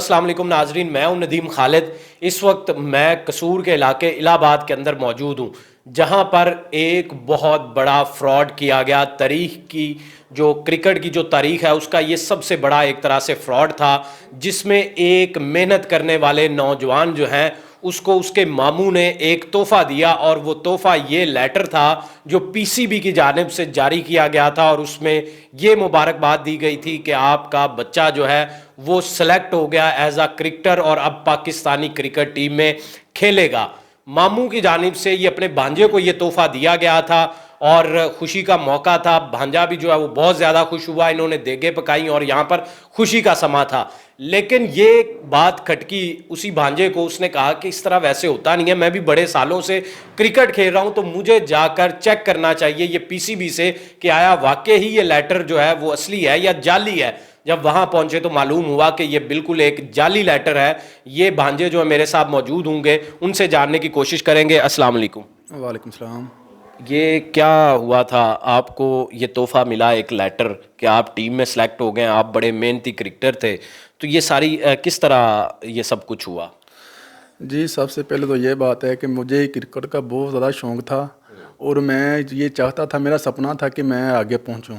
अस्सलाम वालेकुम नाजरीन, मैं हूं नदीम खालिद। इस वक्त मैं कसूर के इलाके इलाहाबाद के अंदर मौजूद हूं, जहां पर एक बहुत बड़ा फ्रॉड किया गया। तारीख की जो क्रिकेट की जो तारीख है उसका ये सबसे बड़ा एक तरह से फ्रॉड था, जिसमें एक मेहनत करने वाले नौजवान जो हैं उसको उसके मामू ने एक तोहफा दिया, और वो तोहफा ये लेटर था जो पीसीबी की जानिब से जारी किया गया था, और उसमें ये मुबारकबाद दी गई थी कि आपका बच्चा जो है वो सेलेक्ट हो गया एज अ क्रिकेटर और अब पाकिस्तानी क्रिकेट टीम में खेलेगा। मामू की जानिब से ये अपने भांजे को ये तोहफा दिया गया था और खुशी का मौका था। भांजा भी जो है वो बहुत ज़्यादा खुश हुआ, इन्होंने देगे पकाई और यहाँ पर खुशी का समा था। लेकिन ये बात खटकी उसी भांजे को, उसने कहा कि इस तरह वैसे होता नहीं है, मैं भी बड़े सालों से क्रिकेट खेल रहा हूं, तो मुझे जाकर चेक करना चाहिए ये पीसीबी से कि आया वाकई ही ये लेटर जो है वो असली है या जाली है। जब वहां पहुंचे तो मालूम हुआ कि ये बिल्कुल एक जाली लेटर है। ये भांजे जो है मेरे साथ मौजूद होंगे, उनसे जानने की कोशिश करेंगे। अस्सलाम वालेकुम। वालेकुम सलाम। ये क्या हुआ था, आपको ये तोहफा मिला एक लेटर कि आप टीम में सेलेक्ट हो गए, आप बड़े मेहनती क्रिकेटर थे, तो ये सारी किस तरह ये सब कुछ हुआ? जी, सबसे पहले तो ये बात है कि मुझे क्रिकेट का बहुत ज़्यादा शौक़ था और मैं ये चाहता था, मेरा सपना था कि मैं आगे पहुंचूं।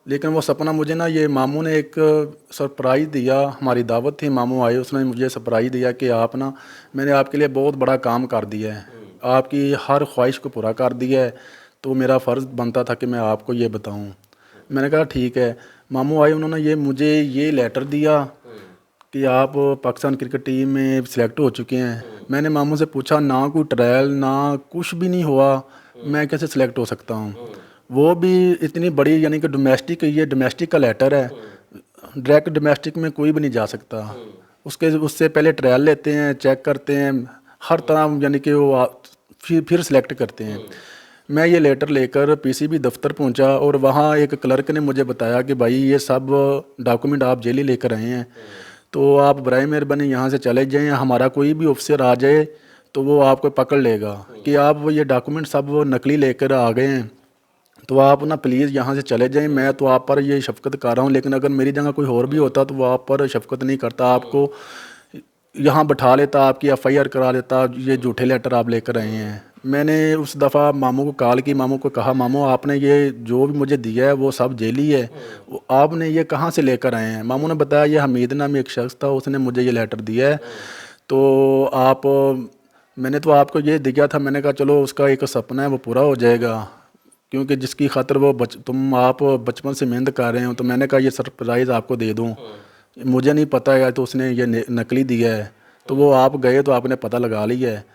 लेकिन वो सपना मुझे ना, ये मामू ने एक सरप्राइज़ दिया। हमारी दावत थी, मामू आए, उसने मुझे सरप्राइज़ दिया कि आप ना, मैंने आपके लिए बहुत बड़ा काम कर दिया है, आपकी हर ख्वाहिश को पूरा कर दिया है, तो मेरा फ़र्ज़ बनता था कि मैं आपको ये बताऊँ। मैंने कहा ठीक है। मामू आए, उन्होंने ये मुझे ये लेटर दिया कि आप पाकिस्तान क्रिकेट टीम में सिलेक्ट हो चुके हैं। मैंने मामू से पूछा, ना कोई ट्रायल ना कुछ भी नहीं हुआ, मैं कैसे सिलेक्ट हो सकता हूँ? वो भी इतनी बड़ी, यानी कि डोमेस्टिक, ये डोमेस्टिक का लेटर है, डायरेक्ट डोमेस्टिक में कोई भी नहीं जा सकता। उससे पहले ट्रायल लेते हैं, चेक करते हैं, हर तरह, यानी कि वो फिर सिलेक्ट करते हैं। मैं ये लेटर लेकर पीसीबी दफ्तर पहुंचा और वहाँ एक क्लर्क ने मुझे बताया कि भाई ये सब डॉक्यूमेंट आप जेली लेकर आए हैं, तो आप बराए मेहरबानी यहाँ से चले जाएं, हमारा कोई भी ऑफिसर आ जाए तो वो आपको पकड़ लेगा कि आप वो ये डॉक्यूमेंट सब वो नकली लेकर आ गए हैं, तो आप ना प्लीज़ यहाँ से चले जाएं। मैं तो आप पर ये शफकत कर रहा हूँ, लेकिन अगर मेरी जगह कोई और भी होता तो वो आप पर शफकत नहीं करता, आपको यहाँ बैठा लेता, आपकी एफआईआर करा लेता, ये झूठे लेटर आप लेकर आए हैं। मैंने उस दफ़ा मामू को कॉल की, मामू को कहा, मामू आपने ये जो भी मुझे दिया है वो सब जेली है, वो आपने ये कहाँ से लेकर आए हैं? मामू ने बताया, ये हमीद नाम एक शख्स था, उसने मुझे ये लेटर दिया है, तो आप, मैंने तो आपको ये दिया था। मैंने कहा चलो उसका एक सपना है वो पूरा हो जाएगा, क्योंकि जिसकी खातर वो आप बचपन से मेहनत कर रहे हो, तो मैंने कहा ये सरप्राइज़ आपको दे दूँ, मुझे नहीं पता है, तो उसने ये नकली दिया है, तो वो आप गए तो आपने पता लगा लिया है।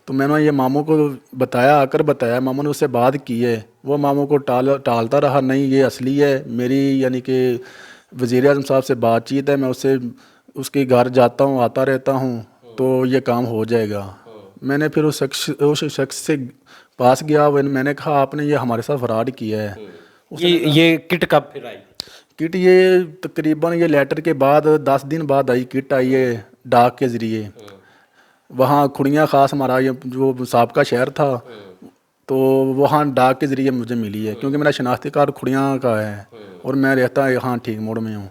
तो मैंने ये मामू को बताया, आकर बताया, मामू ने उससे बात की है, वो मामू को टालता रहा, नहीं ये असली है। मेरी, यानी कि वज़ीर आज़म साहब से बातचीत है, मैं उससे उसके घर जाता हूँ, आता रहता हूँ, तो ये काम हो जाएगा। मैंने फिर उस शख्स से पास गया, मैंने कहा आपने ये हमारे साथ फ्रॉड किया है। ये किट कब फिर आई? किट ये तकरीबन, ये लेटर के बाद 10 दिन बाद आई, किट आई है डाक के ज़रिए। वहाँ खुड़िया ख़ास, हमारा ये जो साबका शहर था, तो वहाँ डाक के ज़रिए मुझे मिली है, क्योंकि मेरा शनाख्ती कार्ड खुड़िया का है और मैं रहता यहाँ ठीक मोड़ में हूँ।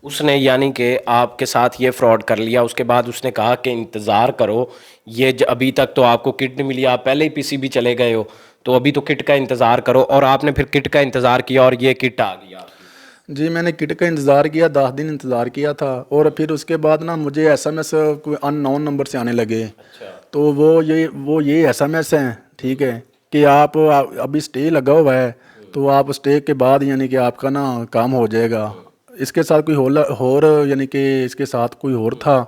उसने यानी कि आपके साथ ये फ्रॉड कर लिया, उसके बाद उसने कहा कि इंतज़ार करो, ये अभी तक तो आपको किट नहीं मिली, आप पहले ही पीसीबी चले गए हो, तो अभी तो किट का इंतज़ार करो। और आपने फिर किट का इंतज़ार किया और ये किट आ गई आपकी। जी, मैंने किट का इंतज़ार किया, 10 दिन इंतज़ार किया था, और फिर उसके बाद ना मुझे एसएमएस कोई अननोन नंबर से आने लगे। अच्छा। तो वो ये एसएमएस हैं, ठीक है, कि आप अभी स्टे लगा हुआ है, तो आप स्टे के बाद, यानी कि आपका ना काम हो जाएगा। इसके साथ कोई और, यानी कि इसके साथ कोई और था,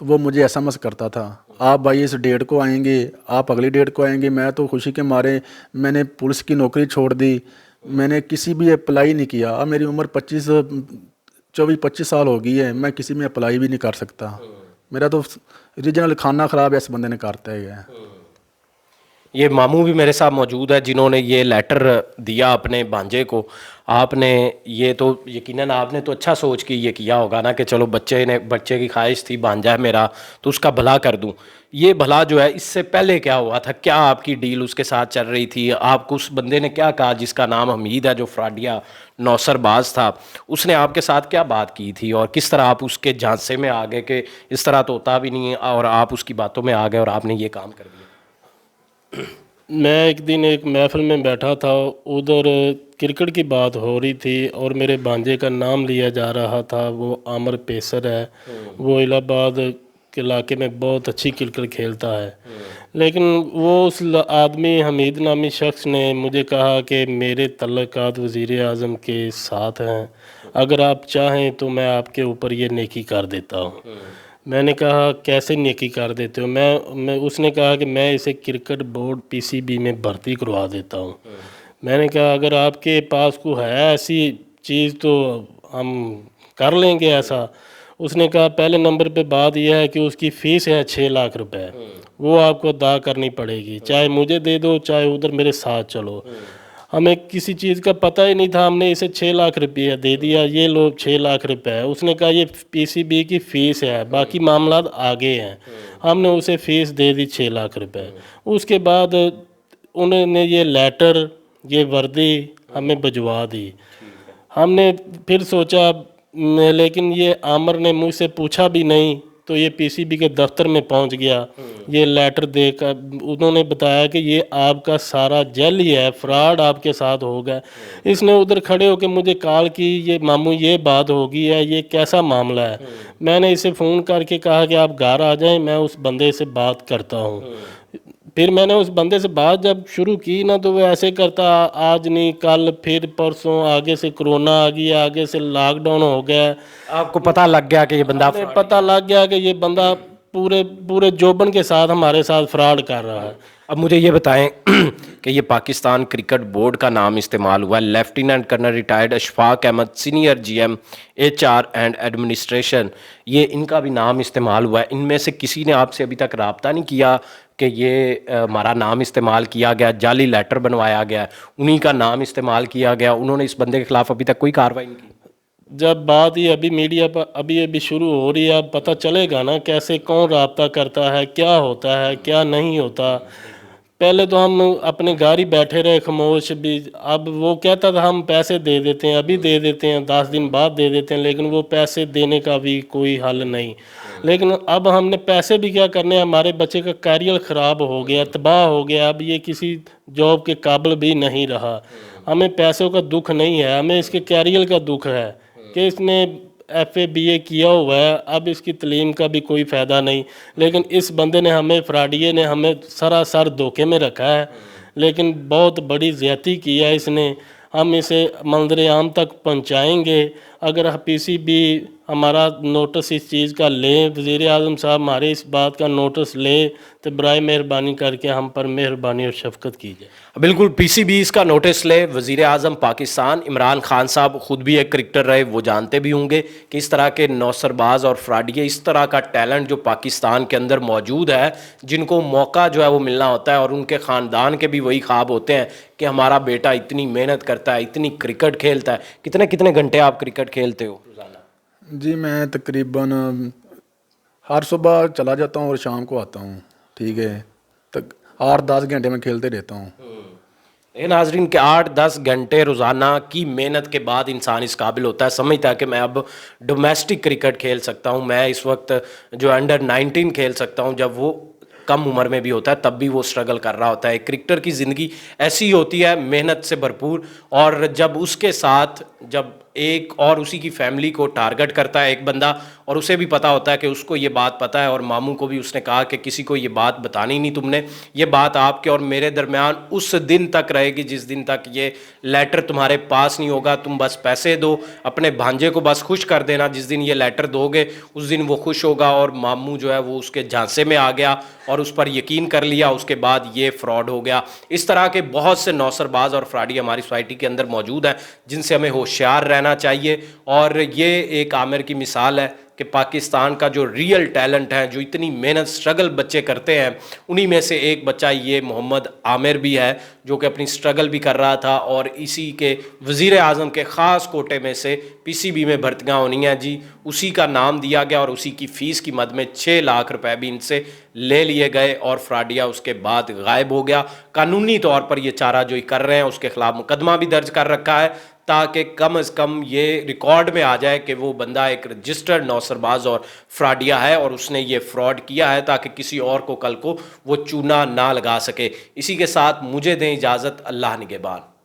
तो वो मुझे एसएमएस करता था, आप भाई इस डेट को आएंगे, आप अगली डेट को आएंगे। मैं तो खुशी के मारे मैंने पुलिस की नौकरी छोड़ दी, मैंने किसी भी अप्लाई नहीं किया। अब मेरी उम्र 24-25 साल हो गई है, मैं किसी में अप्लाई भी नहीं कर सकता। मेरा तो रीजनल खाना ख़राब है, इस बंदे ने करता है। ये मामू भी मेरे साथ मौजूद है जिन्होंने ये लेटर दिया अपने भांजे को। आपने ये तो यकीनन आपने तो अच्छा सोच के ये किया होगा ना कि चलो बच्चे की ख्वाहिश थी भांजा है मेरा तो उसका भला कर दूं। ये भला जो है इससे पहले क्या हुआ था, क्या आपकी डील उसके साथ चल रही थी, आपको उस बंदे ने क्या कहा जिसका नाम हमीद है जो फ्राडिया नौसरबाज था, उसने आपके साथ क्या बात की थी और किस तरह आप उसके झांसे में आ गए कि इस तरह तो होता भी नहीं है और आप उसकी बातों में आ गए और आपने ये काम कर दिया? मैं एक दिन एक महफिल में बैठा था, उधर क्रिकेट की बात हो रही थी और मेरे भांजे का नाम लिया जा रहा था। वो आमिर पेसर है, वो इलाहाबाद के इलाके में बहुत अच्छी क्रिकेट खेलता है। लेकिन वो उस आदमी हमीद नामी शख्स ने मुझे कहा कि मेरे तल्लुकात वज़ीर आज़म के साथ हैं, अगर आप चाहें तो मैं आपके ऊपर ये नेकी कर देता हूँ। मैंने कहा कैसे नेकी कर देते हो? मैं उसने कहा कि मैं इसे क्रिकेट बोर्ड पीसीबी में भर्ती करवा देता हूँ। मैंने कहा अगर आपके पास को है ऐसी चीज़ तो हम कर लेंगे ऐसा। उसने कहा पहले नंबर पे बात यह है कि उसकी फ़ीस है 6 लाख रुपए, वो आपको अदा करनी पड़ेगी, चाहे मुझे दे दो चाहे उधर मेरे साथ चलो। हमें किसी चीज़ का पता ही नहीं था, हमने इसे 6 लाख रुपया दे दिया, ये लो 6 लाख रुपए है। उसने कहा ये पीसीबी की फ़ीस है, बाकी मामला आगे हैं। हमने उसे फ़ीस दे दी 6 लाख रुपए। उसके बाद उन्होंने ये लेटर, ये वर्दी हमें भिजवा दी। हमने फिर सोचा लेकिन ये आमिर ने मुझसे पूछा भी नहीं, तो ये पीसीबी के दफ्तर में पहुंच गया। ये लेटर देकर उन्होंने बताया कि ये आपका सारा जेल ही है, फ्रॉड आपके साथ हो गया। इसने उधर खड़े होकर मुझे कॉल की, ये मामू ये बात हो गई है, ये कैसा मामला है? मैंने इसे फ़ोन करके कहा कि आप घर आ जाएं, मैं उस बंदे से बात करता हूँ। फिर मैंने उस बंदे से बात जब शुरू की ना, तो वो ऐसे करता, आज नहीं कल फिर परसों, आगे से कोरोना आ गया, आगे से लॉकडाउन हो गया। आपको पता लग गया कि ये बंदा हमें पता लग गया कि ये बंदा पूरे पूरे जोबन के साथ हमारे साथ फ्रॉड कर रहा है। अब मुझे ये बताएं कि ये पाकिस्तान क्रिकेट बोर्ड का नाम इस्तेमाल हुआ है, lieutenant colonel retired Ashfaq Ahmed senior GM HR and administration, ये इनका भी नाम इस्तेमाल हुआ है। इनमें से किसी ने आपसे अभी तक रब्ता नहीं किया कि ये हमारा नाम इस्तेमाल किया गया, जाली लेटर बनवाया गया, उन्हीं का नाम इस्तेमाल किया गया, उन्होंने इस बंदे के खिलाफ अभी तक कोई कार्रवाई नहीं की? जब बात ये अभी मीडिया पर अभी शुरू हो रही है, अब पता चलेगा ना कैसे कौन रब्ता करता है, क्या होता है क्या नहीं होता। पहले तो हम अपने घर ही बैठे रहे खामोश भी। अब वो कहता था हम पैसे दे देते हैं, अभी दे देते हैं, 10 दिन बाद दे देते हैं, लेकिन वो पैसे देने का भी कोई हल नहीं। लेकिन अब हमने पैसे भी क्या करने हैं, हमारे बच्चे का कैरियर ख़राब हो गया, तबाह हो गया, अब ये किसी जॉब के काबिल भी नहीं रहा। हमें पैसों का दुख नहीं है, हमें इसके कैरियर का दुख है कि इसने FA BA किया हुआ है, अब इसकी तलीम का भी कोई फ़ायदा नहीं। लेकिन इस बंदे ने हमें, फ्राडिये ने हमें सरासर धोखे में रखा है, लेकिन बहुत बड़ी ज़्यादती की है इसने। हम इसे मंजर आम तक पहुंचाएंगे। अगर PCB हमारा नोटिस इस चीज़ का लें, वज़ीर आज़म साहब हमारे इस बात का नोटिस लें, तो बराए मेहरबानी करके हम पर मेहरबानी और शफकत कीजिए। बिल्कुल, पीसीबी इसका नोटिस ले। वज़ीर आज़म पाकिस्तान इमरान खान साहब ख़ुद भी एक क्रिकेटर रहे, वो जानते भी होंगे कि इस तरह के नौसरबाज और फ्राडिये, इस तरह का टैलेंट जो पाकिस्तान के अंदर मौजूद है, जिनको मौका जो है वो मिलना होता है और उनके ख़ानदान के भी वही ख्वाब होते हैं कि हमारा बेटा इतनी मेहनत करता है, इतनी क्रिकेट खेलता है। कितने कितने घंटे आप क्रिकेट खेलते हो रोज़ाना? जी मैं तकरीबन हर सुबह चला जाता हूँ और शाम को आता हूँ, ठीक है, तक 8-10 घंटे में खेलते रहता हूँ। ये नाजरीन के 8-10 घंटे रोज़ाना की मेहनत के बाद इंसान इस काबिल होता है, समझता है कि मैं अब डोमेस्टिक क्रिकेट खेल सकता हूँ, मैं इस वक्त जो अंडर 19 खेल सकता हूँ। जब वो कम उम्र में भी होता है तब भी वो स्ट्रगल कर रहा होता है। क्रिकेटर की ज़िंदगी ऐसी होती है, मेहनत से भरपूर। और जब उसके साथ जब एक और उसी की फैमिली को टारगेट करता है एक बंदा, और उसे भी पता होता है कि उसको ये बात पता है, और मामू को भी उसने कहा कि किसी को ये बात बतानी नहीं तुमने, ये बात आपके और मेरे दरमियान उस दिन तक रहेगी जिस दिन तक ये लेटर तुम्हारे पास नहीं होगा। तुम बस पैसे दो, अपने भांजे को बस खुश कर देना, जिस दिन ये लेटर दोगे उस दिन वो खुश होगा। और मामू जो है वो उसके झांसे में आ गया और उस पर यकीन कर लिया, उसके बाद ये फ्रॉड हो गया। इस तरह के बहुत से नौसरबाज और फ्राडी हमारी सोसाइटी के अंदर मौजूद हैं जिनसे हमें होशियार रहना चाहिए। और ये एक आमिर की मिसाल है कि पाकिस्तान का जो रियल टैलेंट है, जो इतनी मेहनत स्ट्रगल बच्चे करते हैं, उन्हीं में से एक बच्चा ये मोहम्मद आमिर भी है, जो कि अपनी स्ट्रगल भी कर रहा था और इसी के वज़ीर आज़म के ख़ास कोटे में से पीसीबी में भर्तियाँ होनी हैं जी, उसी का नाम दिया गया और उसी की फ़ीस की मद में 6 लाख रुपए भी इनसे ले लिए गए और फ्राडिया उसके बाद गायब हो गया। कानूनी तौर पर ये चाराजोई कर रहे हैं, उसके खिलाफ मुकदमा भी दर्ज कर रखा है ताकि कम अज़ कम ये रिकॉर्ड में आ जाए कि वो बंदा एक रजिस्टर्ड नौसरबाज और फ्राडिया है और उसने ये फ्रॉड किया है, ताकि किसी और को कल को वो चूना ना लगा सके। इसी के साथ मुझे दें इजाज़त। अल्लाह निगहबान।